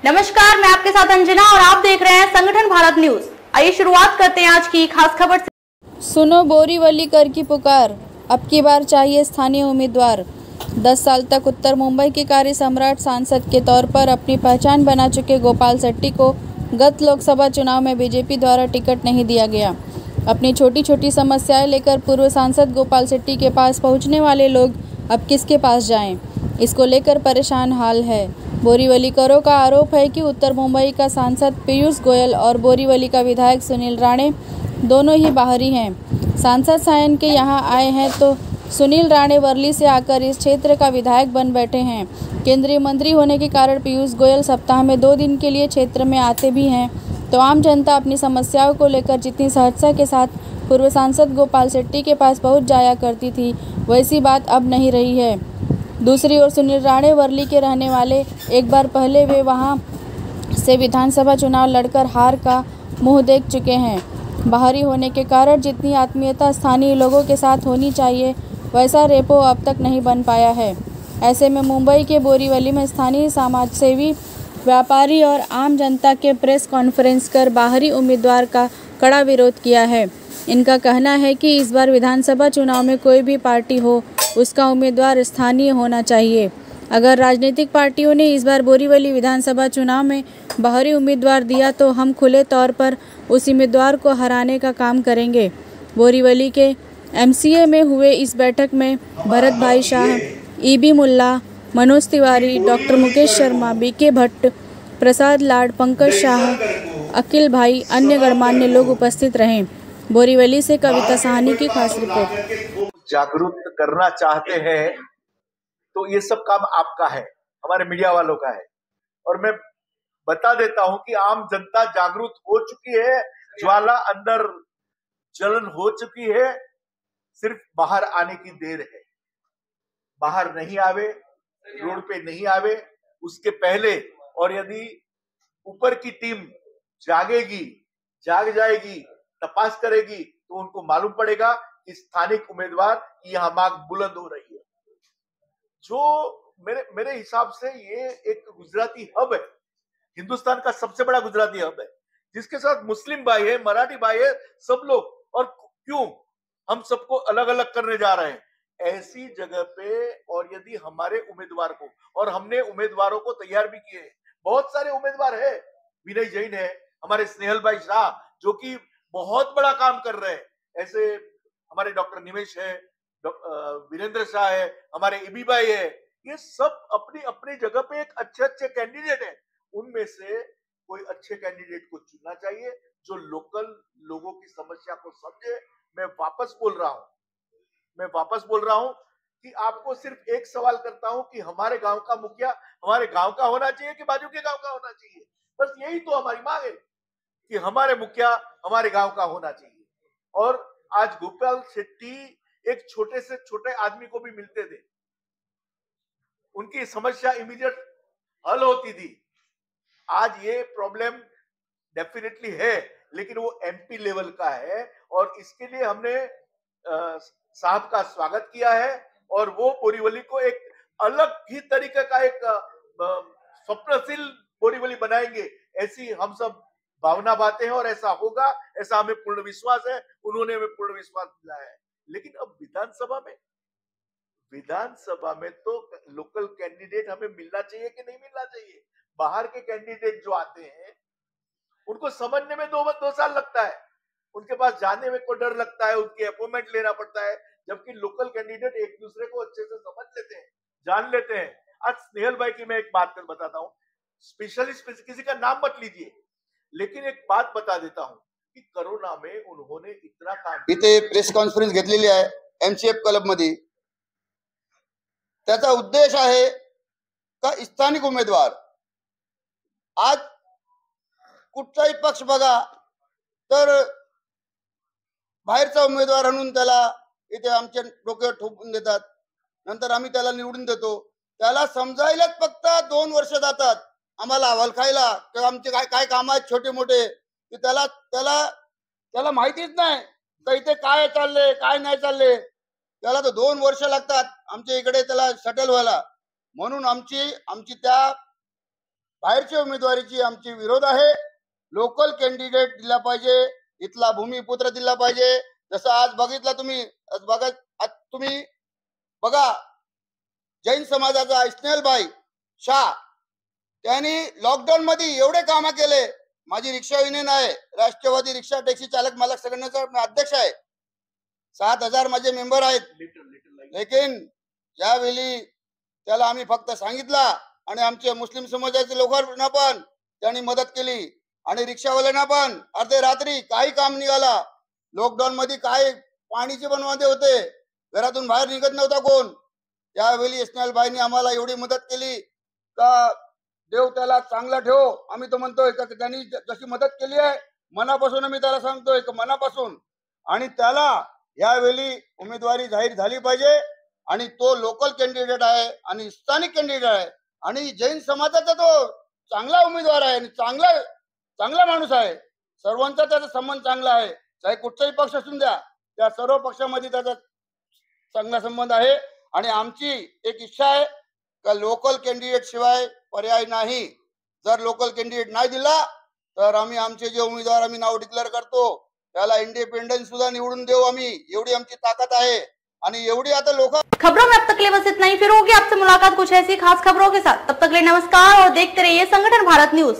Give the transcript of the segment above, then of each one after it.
नमस्कार, मैं आपके साथ अंजना और आप देख रहे हैं संगठन भारत न्यूज। आइए शुरुआत करते हैं आज की खास खबर से। सुनो बोरीवली कर की पुकार, अब की बार चाहिए स्थानीय उम्मीदवार। 10 साल तक उत्तर मुंबई के कार्य सम्राट सांसद के तौर पर अपनी पहचान बना चुके गोपाल शेट्टी को गत लोकसभा चुनाव में बीजेपी द्वारा टिकट नहीं दिया गया। अपनी छोटी छोटी समस्याएं लेकर पूर्व सांसद गोपाल शेट्टी के पास पहुंचने वाले लोग अब किसके पास जाएं, इसको लेकर परेशान हाल है। बोरीवलीकरों का आरोप है कि उत्तर मुंबई का सांसद पीयूष गोयल और बोरीवली का विधायक सुनील राणे दोनों ही बाहरी हैं। सांसद सायन के यहां आए हैं तो सुनील राणे वर्ली से आकर इस क्षेत्र का विधायक बन बैठे हैं। केंद्रीय मंत्री होने के कारण पीयूष गोयल सप्ताह में 2 दिन के लिए क्षेत्र में आते भी हैं, तो आम जनता अपनी समस्याओं को लेकर जितनी सहजता के साथ पूर्व सांसद गोपाल शेट्टी के पास पहुंच जाया करती थी, वैसी बात अब नहीं रही है। दूसरी ओर सुनील राणे वर्ली के रहने वाले, एक बार पहले वे वहां से विधानसभा चुनाव लड़कर हार का मुंह देख चुके हैं। बाहरी होने के कारण जितनी आत्मीयता स्थानीय लोगों के साथ होनी चाहिए, वैसा रेपो अब तक नहीं बन पाया है। ऐसे में मुंबई के बोरीवली में स्थानीय समाजसेवी, व्यापारी और आम जनता के प्रेस कॉन्फ्रेंस कर बाहरी उम्मीदवार का कड़ा विरोध किया है। इनका कहना है कि इस बार विधानसभा चुनाव में कोई भी पार्टी हो, उसका उम्मीदवार स्थानीय होना चाहिए। अगर राजनीतिक पार्टियों ने इस बार बोरीवली विधानसभा चुनाव में बाहरी उम्मीदवार दिया तो हम खुले तौर पर उस उम्मीदवार को हराने का काम करेंगे। बोरीवली के एमसीए में हुए इस बैठक में भरत भाई शाह, ईबी मुल्ला, मनोज तिवारी, डॉक्टर मुकेश शर्मा, बीके भट्ट, प्रसाद लाड, पंकज शाह, अखिल भाई, अन्य गणमान्य लोग उपस्थित रहे। बोरीवली से कविता साहनी की खास रिपोर्ट। जागरूक करना चाहते हैं तो ये सब काम आपका है, हमारे मीडिया वालों का है। और मैं बता देता हूं कि आम जनता जागरूक हो चुकी है, ज्वाला अंदर जलन हो चुकी है, सिर्फ बाहर आने की देर है। बाहर नहीं आवे, रोड पे नहीं आवे, उसके पहले, और यदि ऊपर की टीम जागेगी, जाग जाएगी, तपास करेगी, तो उनको मालूम पड़ेगा कि स्थानिक उम्मीदवार की यहां मांग बुलंद हो रही है। जो मेरे हिसाब से ये एक गुजराती हब है, हिंदुस्तान का सबसे बड़ा गुजराती हब है, जिसके साथ मुस्लिम भाई है, मराठी भाई है, सब लोग। और क्यों हम सबको अलग अलग करने जा रहे हैं ऐसी जगह पे? और यदि हमारे उम्मीदवार को, और हमने उम्मीदवारों को तैयार भी किए, बहुत सारे उम्मीदवार है, विनय जैन है, हमारे स्नेहल भाई शाह जो कि बहुत बड़ा काम कर रहे हैं, ऐसे हमारे डॉक्टर निमेश है, वीरेंद्र शाह है, हमारे ईबी भाई है, ये सब अपनी अपनी जगह पे एक अच्छे अच्छे कैंडिडेट हैं। उनमें से कोई अच्छे कैंडिडेट को चुनना चाहिए जो लोकल लोगों की समस्या को समझे। मैं वापस बोल रहा हूं कि आपको सिर्फ एक सवाल करता हूं कि हमारे गांव का मुखिया हमारे गांव का होना चाहिए कि बाजू के गांव का होना चाहिए? बस यही तो हमारी मांग है कि हमारे मुखिया हमारे गांव का होना चाहिए। और आज गोपाल शेट्टी एक छोटे से छोटे आदमी को भी मिलते थे, उनकी समस्या इमीडिएट हल होती थी। आज ये प्रॉब्लम डेफिनेटली है, लेकिन वो एमपी लेवल का है, और इसके लिए हमने साहब का स्वागत किया है। और वो बोरीवली को एक अलग ही तरीके का एक स्वप्नशील बोरीवली बनाएंगे, ऐसी हम सब भावना बातें हैं, और ऐसा होगा, ऐसा हमें पूर्ण विश्वास है, उन्होंने हमें पूर्ण विश्वास दिलाया है। लेकिन अब विधानसभा में तो लोकल कैंडिडेट हमें मिलना चाहिए कि नहीं मिलना चाहिए? बाहर के कैंडिडेट जो आते हैं उनको समझने में 2 साल लगता है, उनके पास जाने में को डर लगता है, उनके अपॉइंटमेंट लेना पड़ता है, जबकि लोकल कैंडिडेट एक दूसरे को अच्छे से समझ लेते हैं, जान लेते हैं। आज स्नेहल भाई की मैं एक बात कर बताता हूँ, स्पेशलिस्ट किसी का नाम मत लीजिए, लेकिन एक बात बता देता हूं की कोरोना में उन्होंने इतना काम, इथे प्रेस कॉन्फरन्स घेतलेली आहे एमसीएफ क्लब मध्ये। त्याचा उद्देश आहे का स्थानिक उमेदवार, आज कुठचाही पक्ष बघा तर बाहेरचा उमेदवार आणून त्याला इथे आमच्या डोक्यावर ठोकून देतात, नंतर आम्ही त्याला निवडून देतो। त्याला समजायलाच फक्त 2 वर्ष जातात आम्हाला अहवाल खायला, तर आमचे काय काय काम आहेत छोटे मोठे, की त्याला त्याला त्याला माहितीच नाही का इथे काय चालले काय नाही चालले। त्याला तर 2 वर्ष लागतात आमच्या इकडे त्याला सेटल व्हायला। म्हणून आमची त्या बाहेरच्या उमेदवारीची आमची विरोध आहे. लोकल कॅन्डिडेट दिला पाहिजे, इथला भूमिपुत्र दिला पाहिजे. जसं आज बघितलं तुम्ही, तुम्ही बघा, जैन समाजाचा इस्माईलभाई शाह त्यांनी लॉकडाऊन मध्ये एवढे काम केले. माझी रिक्षा युनियन आहे, राष्ट्रवादी रिक्षा टॅक्सी चालक मालक संघटनेचा अध्यक्ष आहे. 7,000 माझे मेंबर आहेत. लेकिन यावेळी त्याला आम्ही फक्त सांगितला आणि आमचे मुस्लिम समाजाचे लोकांना पण त्यांनी मदत केली आणि रिक्षावाल्यांना पण अर्धे रात्री काही काम निघाला. लॉकडाऊन मध्ये काय पाणीचे पण वांदे होते, घरातून बाहेर निघत नव्हता कोण. त्यावेळी इस्माईलभाईंनी आम्हाला एवढी मदत केली का देव त्याला चांगला ठेव. आम्ही तो म्हणतोय का त्यांनी जशी मदत केली आहे मनापासून आम्ही त्याला सांगतोय का मनापासून. आणि त्याला यावेळी उमेदवारी जाहीर झाली पाहिजे आणि तो लोकल कॅन्डिडेट आहे आणि स्थानिक कॅन्डिडेट आहे आणि जैन समाजाचा तो चांगला उमेदवार आहे आणि चांगला माणूस आहे. सर्वांचा त्याचा संबंध चांगला आहे, चाहे कुठचाही पक्ष असून द्या, त्या सर्व पक्षामध्ये त्याचा चांगला संबंध आहे. आणि आमची एक इच्छा आहे का लोकल कॅन्डिडेट शिवाय पर्याय नाही. जर लोकल कॅन्डिडेट नाही दिला तर आम्ही आमचे जे उमेदवार आम्ही नाव डिक्लेअर करतो त्याला इंडिपेंडेंट सुद्धा निवडून देऊ आम्ही. एवढी आमची ताकद आहे आणि एवढी आता लोक. खबरों में अब तक के लिए बस इतना ही. फिर होगी आपसे मुलाकात कुछ ऐसी खास खबरों के साथ. तब तक के लिए नमस्कार और देखते रहिए संगठन भारत न्यूज.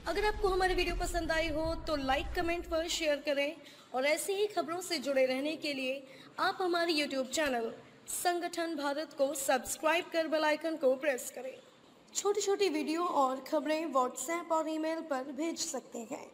अगर आपको हमारी वीडियो पसंद आई हो तो लाइक, कमेंट पर शेयर करें और ऐसी ही खबरों से जुड़े रहने के लिए आप हमारे YouTube चैनल संगठन भारत को सब्सक्राइब कर बेल आइकन को प्रेस करें. छोटी छोटी वीडियो और खबरें व्हाट्सएप और ईमेल पर भेज सकते हैं.